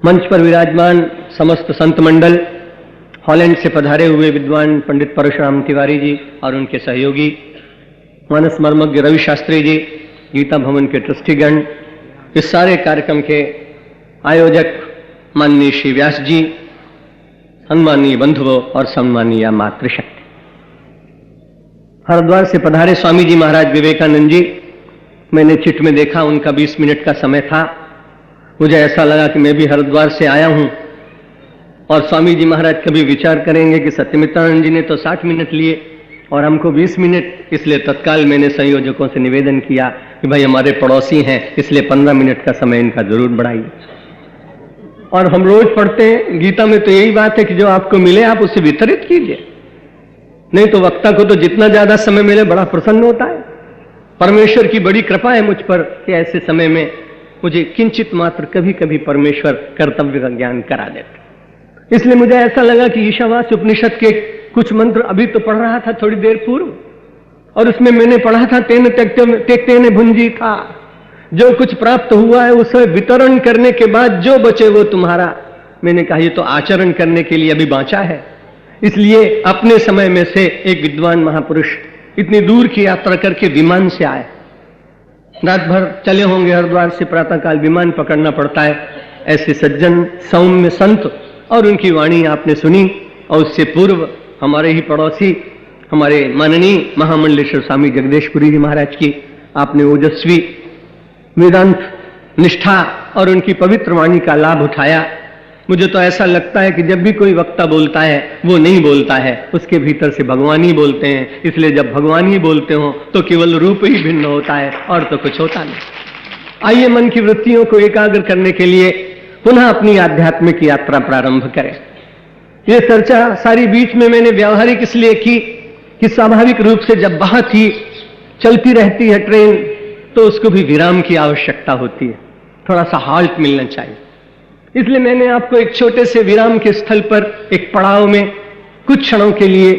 मंच पर विराजमान समस्त संत मंडल, हॉलैंड से पधारे हुए विद्वान पंडित परशुराम तिवारी जी और उनके सहयोगी, मानस मर्मज्ञ रवि शास्त्री जी, गीता भवन के ट्रस्टीगण, इस सारे कार्यक्रम के आयोजक माननीय श्री व्यास जी, सम्मानीय बंधुओं और सम्मानीय मातृशक्ति। हरिद्वार से पधारे स्वामी जी महाराज विवेकानंद जी, मैंने चिट में देखा उनका 20 मिनट का समय था। मुझे ऐसा लगा कि मैं भी हरिद्वार से आया हूं और स्वामी जी महाराज कभी विचार करेंगे कि सत्यमित्रानंद जी ने तो 60 मिनट लिए और हमको 20 मिनट, इसलिए तत्काल मैंने संयोजकों से निवेदन किया कि भाई हमारे पड़ोसी हैं, इसलिए 15 मिनट का समय इनका जरूर बढ़ाइए। और हम रोज पढ़ते हैं गीता में, तो यही बात है कि जो आपको मिले आप उसे वितरित कीजिए, नहीं तो वक्ता को तो जितना ज्यादा समय मिले बड़ा प्रसन्न होता है। परमेश्वर की बड़ी कृपा है मुझ पर कि ऐसे समय में मुझे किंचित मात्र कभी कभी परमेश्वर कर्तव्य का ज्ञान करा देते। इसलिए मुझे ऐसा लगा कि ईशावास्य उपनिषद के कुछ मंत्र अभी तो पढ़ रहा था थोड़ी देर पूर्व, और उसमें मैंने पढ़ा था तेन त्यक्ते न भुंजी था, जो कुछ प्राप्त हुआ है उसे वितरण करने के बाद जो बचे वो तुम्हारा। मैंने कहा ये तो आचरण करने के लिए अभी बांचा है। इसलिए अपने समय में से एक विद्वान महापुरुष इतनी दूर की यात्रा करके विमान से आए, रात भर चले होंगे हरिद्वार से, प्रातःकाल विमान पकड़ना पड़ता है। ऐसे सज्जन सौम्य संत, और उनकी वाणी आपने सुनी। और उससे पूर्व हमारे ही पड़ोसी, हमारे माननीय महामंडलेश्वर स्वामी जगदेशपुरी जी महाराज की आपने ओजस्वी वेदांत निष्ठा और उनकी पवित्र वाणी का लाभ उठाया। मुझे तो ऐसा लगता है कि जब भी कोई वक्ता बोलता है वो नहीं बोलता है, उसके भीतर से भगवान ही बोलते हैं। इसलिए जब भगवान ही बोलते हो तो केवल रूप ही भिन्न होता है और तो कुछ होता नहीं। आइए मन की वृत्तियों को एकाग्र करने के लिए पुनः अपनी आध्यात्मिक यात्रा प्रारंभ करें। ये चर्चा सारी बीच में मैंने व्यावहारिक इसलिए की कि स्वाभाविक रूप से जब बहुत ही चलती रहती है ट्रेन तो उसको भी विराम की आवश्यकता होती है, थोड़ा सा हाल्ट मिलना चाहिए। इसलिए मैंने आपको एक छोटे से विराम के स्थल पर एक पड़ाव में कुछ क्षणों के लिए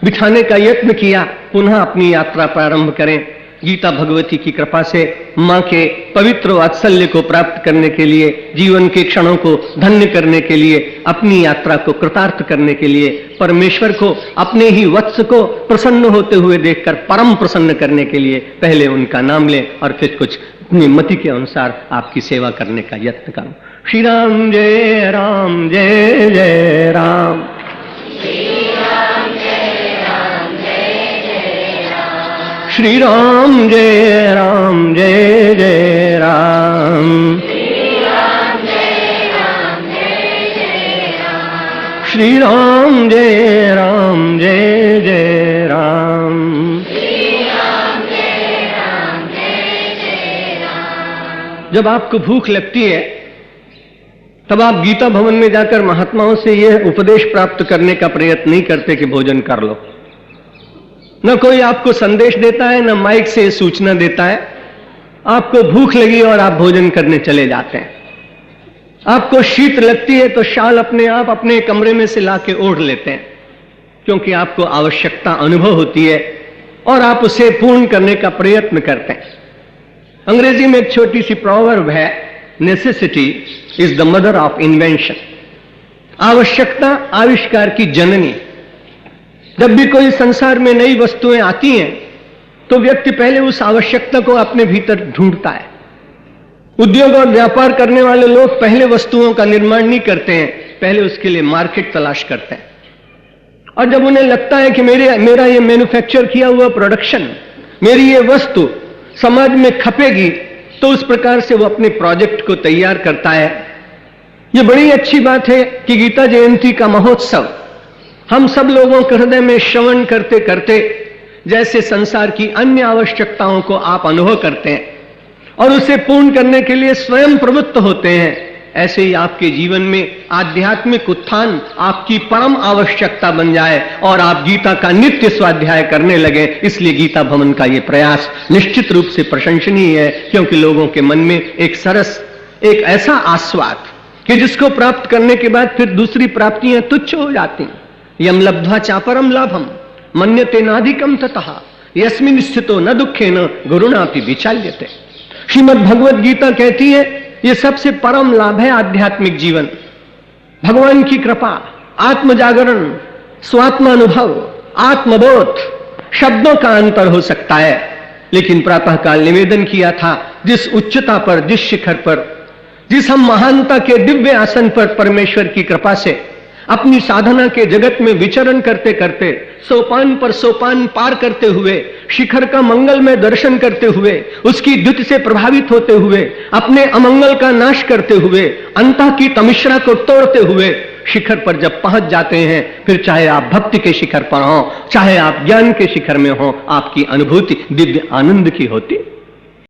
बिठाने का यत्न किया। पुनः अपनी यात्रा प्रारंभ करें। गीता भगवती की कृपा से मां के पवित्र वात्सल्य को प्राप्त करने के लिए, जीवन के क्षणों को धन्य करने के लिए, अपनी यात्रा को कृतार्थ करने के लिए, परमेश्वर को अपने ही वत्स को प्रसन्न होते हुए देखकर परम प्रसन्न करने के लिए पहले उनका नाम लें और फिर कुछ अपनी मति के अनुसार आपकी सेवा करने का यत्न करो। श्री राम जय राम, जय जय राम। श्री राम जय राम, जय जय राम। श्री राम जय राम, जय जय राम। श्री राम जय राम, जय जय राम। जब आपको भूख लगती है तब आप गीता भवन में जाकर महात्माओं से यह उपदेश प्राप्त करने का प्रयत्न नहीं करते कि भोजन कर लो। न कोई आपको संदेश देता है, न माइक से सूचना देता है। आपको भूख लगी और आप भोजन करने चले जाते हैं। आपको शीत लगती है तो शाल अपने आप अपने कमरे में से लाके ओढ़ लेते हैं, क्योंकि आपको आवश्यकता अनुभव होती है और आप उसे पूर्ण करने का प्रयत्न करते हैं। अंग्रेजी में एक छोटी सी प्रोवर्ब है, necessity is the mother of invention. आवश्यकता आविष्कार की जननी। जब भी कोई संसार में नई वस्तुएं आती हैं तो व्यक्ति पहले उस आवश्यकता को अपने भीतर ढूंढता है। उद्योग और व्यापार करने वाले लोग पहले वस्तुओं का निर्माण नहीं करते हैं, पहले उसके लिए मार्केट तलाश करते हैं। और जब उन्हें लगता है कि मेरा ये मैन्युफैक्चर किया हुआ प्रोडक्शन, मेरी ये वस्तु समाज में खपेगी, तो उस प्रकार से वो अपने प्रोजेक्ट को तैयार करता है। ये बड़ी अच्छी बात है कि गीता जयंती का महोत्सव हम सब लोगों के हृदय में श्रवण करते करते जैसे संसार की अन्य आवश्यकताओं को आप अनुभव करते हैं और उसे पूर्ण करने के लिए स्वयं प्रवृत्त होते हैं, ऐसे ही आपके जीवन में आध्यात्मिक उत्थान आपकी परम आवश्यकता बन जाए और आप गीता का नित्य स्वाध्याय करने लगे। इसलिए गीता भवन का यह प्रयास निश्चित रूप से प्रशंसनीय है, क्योंकि लोगों के मन में एक सरस, एक ऐसा आस्वाद कि जिसको प्राप्त करने के बाद फिर दूसरी प्राप्तियां तुच्छ हो जाती। यम लब्ध्वा चापरम लाभम मन्यते नाधिकम ततः यस्मिन् स्थितो न दुखेन गुरुणापि विचाल्यते। श्रीमद् भगवद गीता कहती है ये सबसे परम लाभ है आध्यात्मिक जीवन। भगवान की कृपा, आत्म जागरण, स्वात्मानुभव, आत्मबोध, शब्दों का अंतर हो सकता है, लेकिन प्रातःकाल निवेदन किया था, जिस उच्चता पर, जिस शिखर पर, जिस हम महानता के दिव्य आसन पर परमेश्वर की कृपा से अपनी साधना के जगत में विचरण करते करते, सोपान पर सोपान पार करते हुए, शिखर का मंगल में दर्शन करते हुए, उसकी द्युति से प्रभावित होते हुए, अपने अमंगल का नाश करते हुए, अंतः की तमिश्रा को तोड़ते हुए शिखर पर जब पहुंच जाते हैं, फिर चाहे आप भक्ति के शिखर पर हो, चाहे आप ज्ञान के शिखर में हो, आपकी अनुभूति दिव्य आनंद की होती।